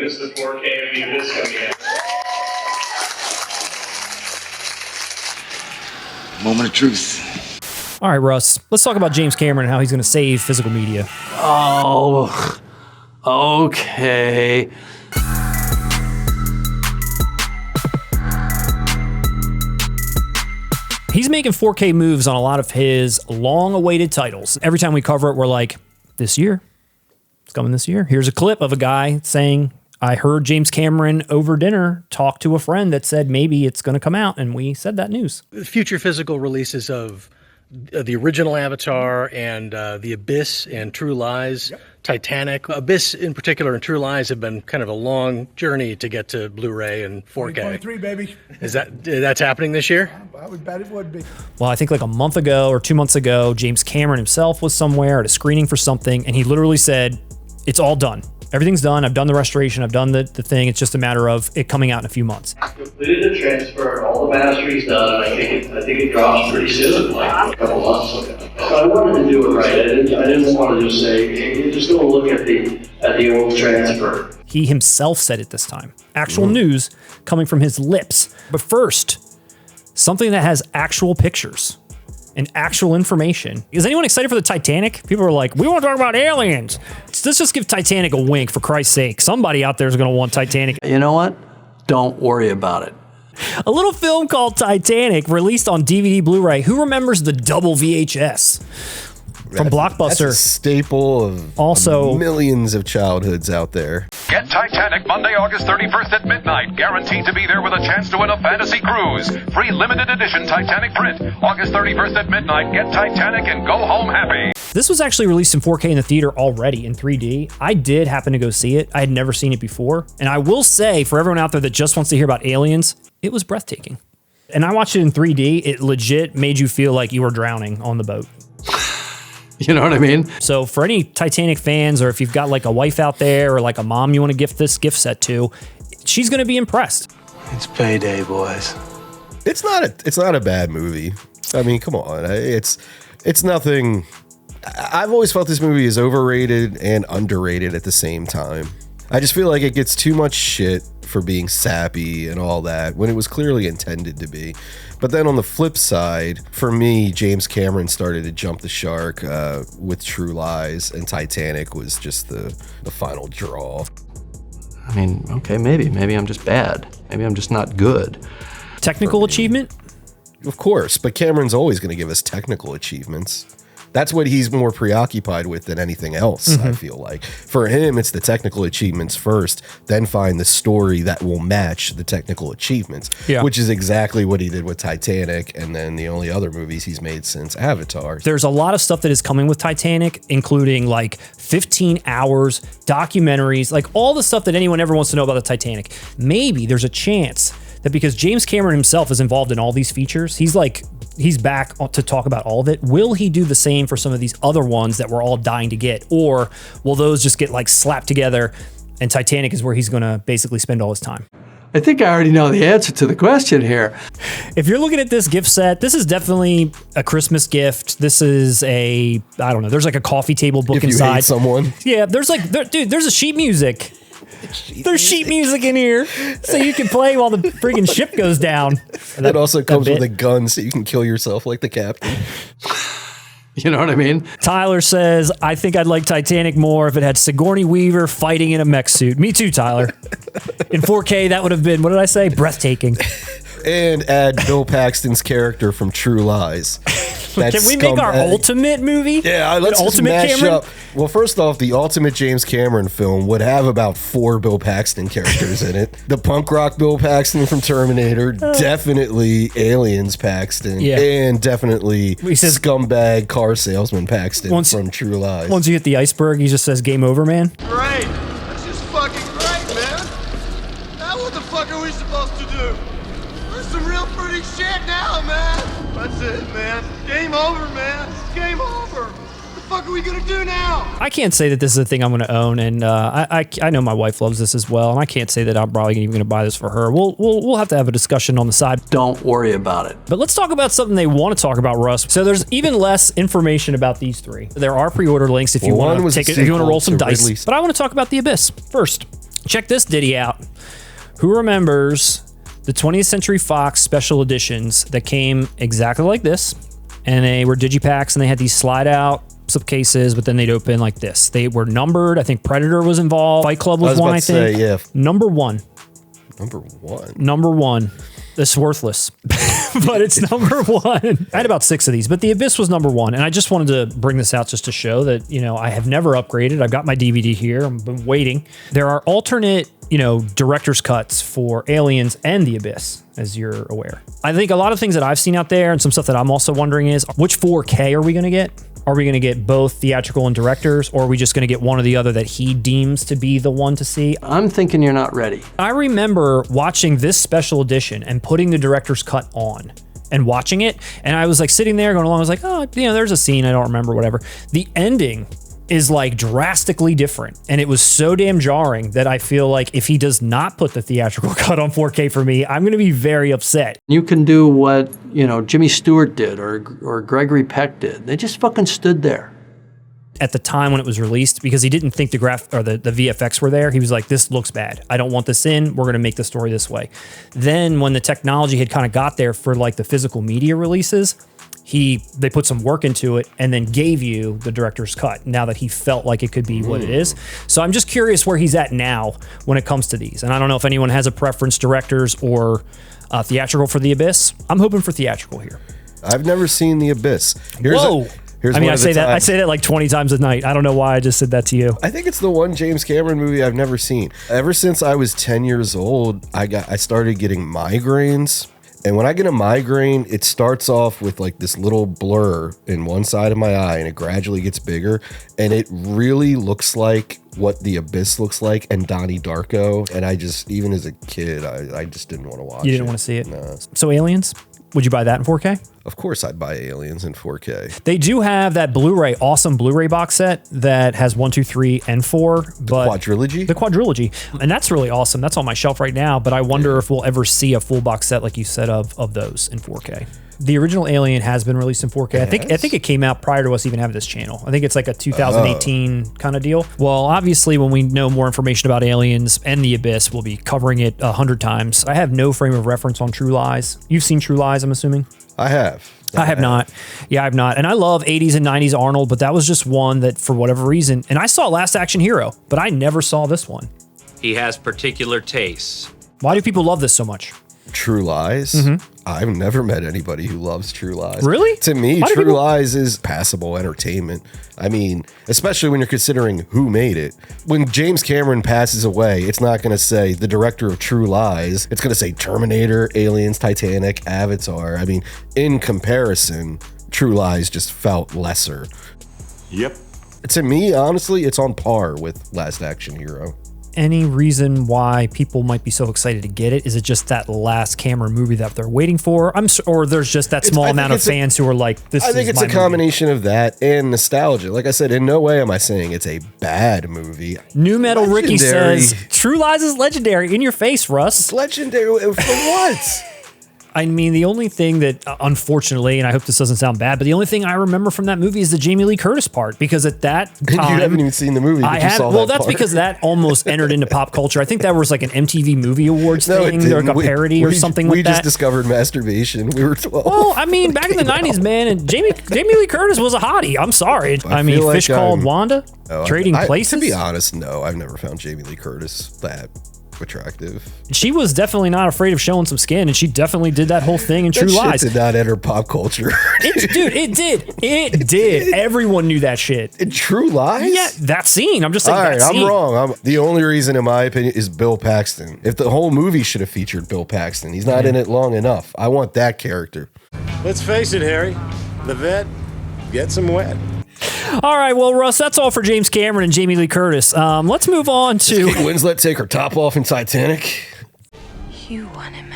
witness the 4K of the Abyss coming out. Moment of truth. All right, Russ, let's talk about James Cameron and how he's going to save physical media. Oh, okay. He's making 4K moves on a lot of his long-awaited titles. Every time we cover it, we're like, this year. It's coming this year. Here's a clip of a guy saying, I heard James Cameron over dinner talk to a friend that said maybe it's going to come out, and we said that news. Future physical releases of the original Avatar and The Abyss and True Lies, Titanic. Abyss in particular and True Lies have been kind of a long journey to get to Blu-ray and 4K. 2023, baby. That's happening this year? I would bet it would be. Well, I think like a month ago or 2 months ago, James Cameron himself was somewhere at a screening for something, and he literally said, it's all done. Everything's done. I've done the restoration. I've done the thing. It's just a matter of it coming out in a few months. Completed the transfer. All the mastery's done. I think it drops pretty soon, like a couple months. So I wanted to do it right. I didn't want to just say, just go look at the old transfer. He himself said it this time. Actual news coming from his lips. But first, something that has actual pictures and actual information. Is anyone excited for the Titanic? People are like, we want to talk about aliens. Let's just give Titanic a wink, for Christ's sake. Somebody out there is going to want Titanic. You know what? Don't worry about it. A little film called Titanic, released on DVD Blu-ray. Who remembers the double VHS? From Blockbuster. That's a staple of also millions of childhoods out there. Get Titanic Monday, August 31st at midnight. Guaranteed to be there with a chance to win a fantasy cruise. Free limited edition Titanic print. August 31st at midnight. Get Titanic and go home happy. This was actually released in 4K in the theater already in 3D. I did happen to go see it. I had never seen it before. And I will say, for everyone out there that just wants to hear about aliens, it was breathtaking. And I watched it in 3D. It legit made you feel like you were drowning on the boat. You know what I mean? So for any Titanic fans, or if you've got like a wife out there or like a mom you want to gift this gift set to, she's going to be impressed. It's payday, boys. It's not a bad movie. I mean, come on. It's nothing. I've always felt this movie is overrated and underrated at the same time. I just feel like it gets too much shit for being sappy and all that when it was clearly intended to be. But then on the flip side, for me, James Cameron started to jump the shark with True Lies, and Titanic was just the final draw. I mean, okay, maybe I'm just bad. Maybe I'm just not good. Technical achievement? Of course, but Cameron's always going to give us technical achievements. That's what he's more preoccupied with than anything else, I feel like. For him, it's the technical achievements first, then find the story that will match the technical achievements, which is exactly what he did with Titanic and then the only other movies he's made since Avatar. There's a lot of stuff that is coming with Titanic, including like 15 hours, documentaries, like all the stuff that anyone ever wants to know about the Titanic. Maybe there's a chance that because James Cameron himself is involved in all these features, he's back to talk about all of it. Will he do the same for some of these other ones that we're all dying to get? Or will those just get like slapped together and Titanic is where he's going to basically spend all his time? I think I already know the answer to the question here. If you're looking at this gift set, this is definitely a Christmas gift. This is I don't know, there's like a coffee table book if you inside. hate someone. Yeah, there's a sheet music. There's sheet music in here, so you can play while the friggin' ship goes down. It also comes with a gun, so you can kill yourself like the captain. You know what I mean? Tyler says, I think I'd like Titanic more if it had Sigourney Weaver fighting in a mech suit. Me too, Tyler. In 4K, that would have been, what did I say? Breathtaking. And add Bill Paxton's character from True Lies. Can we make our ultimate movie? Yeah, let's just mash up. Well, first off, the ultimate James Cameron film would have about 4 Bill Paxton characters in it. The punk rock Bill Paxton from Terminator, definitely Aliens Paxton, and definitely scumbag car salesman Paxton from True Lies. Once you hit the iceberg, he just says, game over, man. Great. That's just fucking great, man. Now what the fuck are we supposed to do? There's some real pretty shit now, man. That's it, man. Game over, man. It's game over. What the fuck are we gonna do now? I can't say that this is a thing I'm gonna own, and I know my wife loves this as well, and I can't say that I'm probably even gonna buy this for her. We'll have to have a discussion on the side. Don't worry about it. But let's talk about something they want to talk about, Russ. So there's even less information about these three. There are pre-order links if you want to take it, if you want to roll some dice. But I want to talk about The Abyss first. Check this ditty out. Who remembers the 20th Century Fox special editions that came exactly like this? And they were digipacks, and they had these slide out slipcases, but then they'd open like this. They were numbered. I think Predator was involved. Fight Club was one, I think. Yeah. Number one. Number one. It's worthless, but it's number one. I had about 6 of these, but The Abyss was number one. And I just wanted to bring this out just to show that, I have never upgraded. I've got my DVD here. I've been waiting. There are alternate, director's cuts for Aliens and The Abyss, as you're aware. I think a lot of things that I've seen out there and some stuff that I'm also wondering is, which 4K are we going to get? Are we going to get both theatrical and directors, or are we just going to get one or the other that he deems to be the one to see? I'm thinking you're not ready. I remember watching this special edition and putting the director's cut on and watching it, and I was like sitting there going along. I was like, oh, there's a scene I don't remember, whatever. The ending is like drastically different, and it was so damn jarring that I feel like if he does not put the theatrical cut on 4K for me, I'm going to be very upset. You can do what, Jimmy Stewart did or Gregory Peck did. They just fucking stood there. At the time when it was released, because he didn't think the VFX were there, he was like, this looks bad. I don't want this in. We're going to make the story this way. Then when the technology had kind of got there for like the physical media releases, they put some work into it and then gave you the director's cut now that he felt like it could be what it is. So I'm just curious where he's at now when it comes to these. And I don't know if anyone has a preference, directors or theatrical for The Abyss. I'm hoping for theatrical here. I've never seen The Abyss. Whoa. I say that like 20 times a night. I don't know why I just said that to you. I think it's the one James Cameron movie I've never seen. Ever since I was 10 years old, I started getting migraines. And when I get a migraine, it starts off with like this little blur in one side of my eye, and it gradually gets bigger. And it really looks like what The Abyss looks like and Donnie Darko. And even as a kid, I just didn't want to watch it. You didn't want to see it? No. So Aliens? Would you buy that in 4K? Of course I'd buy Aliens in 4K. They do have that awesome Blu-ray box set that has 1, 2, 3, and 4. The quadrilogy? The quadrilogy. And that's really awesome. That's on my shelf right now, but I wonder if we'll ever see a full box set, like you said, of those in 4K. The original Alien has been released in 4K. I think it came out prior to us even having this channel. I think it's like a 2018 kind of deal. Well, obviously, when we know more information about Aliens and The Abyss, we'll be covering it 100 times. I have no frame of reference on True Lies. You've seen True Lies, I'm assuming? I have. I have not. Yeah, I have not. And I love 80s and 90s Arnold, but that was just one that for whatever reason, and I saw Last Action Hero, but I never saw this one. He has particular tastes. Why do people love this so much? True Lies? Mm-hmm. I've never met anybody who loves True Lies. Really? To me, True Lies is passable entertainment. I mean, especially when you're considering who made it. When James Cameron passes away, it's not going to say the director of True Lies. It's going to say Terminator, Aliens, Titanic, Avatar. I mean, in comparison, True Lies just felt lesser. Yep. To me, honestly, it's on par with Last Action Hero. Any reason why people might be so excited to get it? Is it just that last Cameron movie that they're waiting for? Or there's just that small amount of fans who are like, this is my movie. I think it's a combination of that and nostalgia. Like I said, in no way am I saying it's a bad movie. New Metal Ricky says, True Lies is legendary. In your face, Russ. It's legendary for what? I mean, the only thing that, unfortunately, and I hope this doesn't sound bad, but the only thing I remember from that movie is the Jamie Lee Curtis part, because at that time... You haven't even seen the movie, but you saw that that's part. Because that almost entered into pop culture. I think that was like an MTV Movie Awards thing, like a parody or something like that. We just discovered masturbation. We were 12. Well, I mean, back in the 90s, man, and Jamie Lee Curtis was a hottie. I'm sorry. I mean, Fish Called Wanda, Trading Places. To be honest, no, I've never found Jamie Lee Curtis that attractive. She was definitely not afraid of showing some skin, and she definitely did that whole thing in True Lies. That did not enter pop culture. It did. Everyone knew that shit. In True Lies? Yeah, that scene. I'm just saying. All right, that scene. I'm wrong. The only reason, in my opinion, is Bill Paxton. If the whole movie should have featured Bill Paxton, he's not in it long enough. I want that character. Let's face it, Harry. The vet gets him wet. All right, well, Russ, that's all for James Cameron and Jamie Lee Curtis. Let's move on to... Kate Winslet take her top off in Titanic. You want him.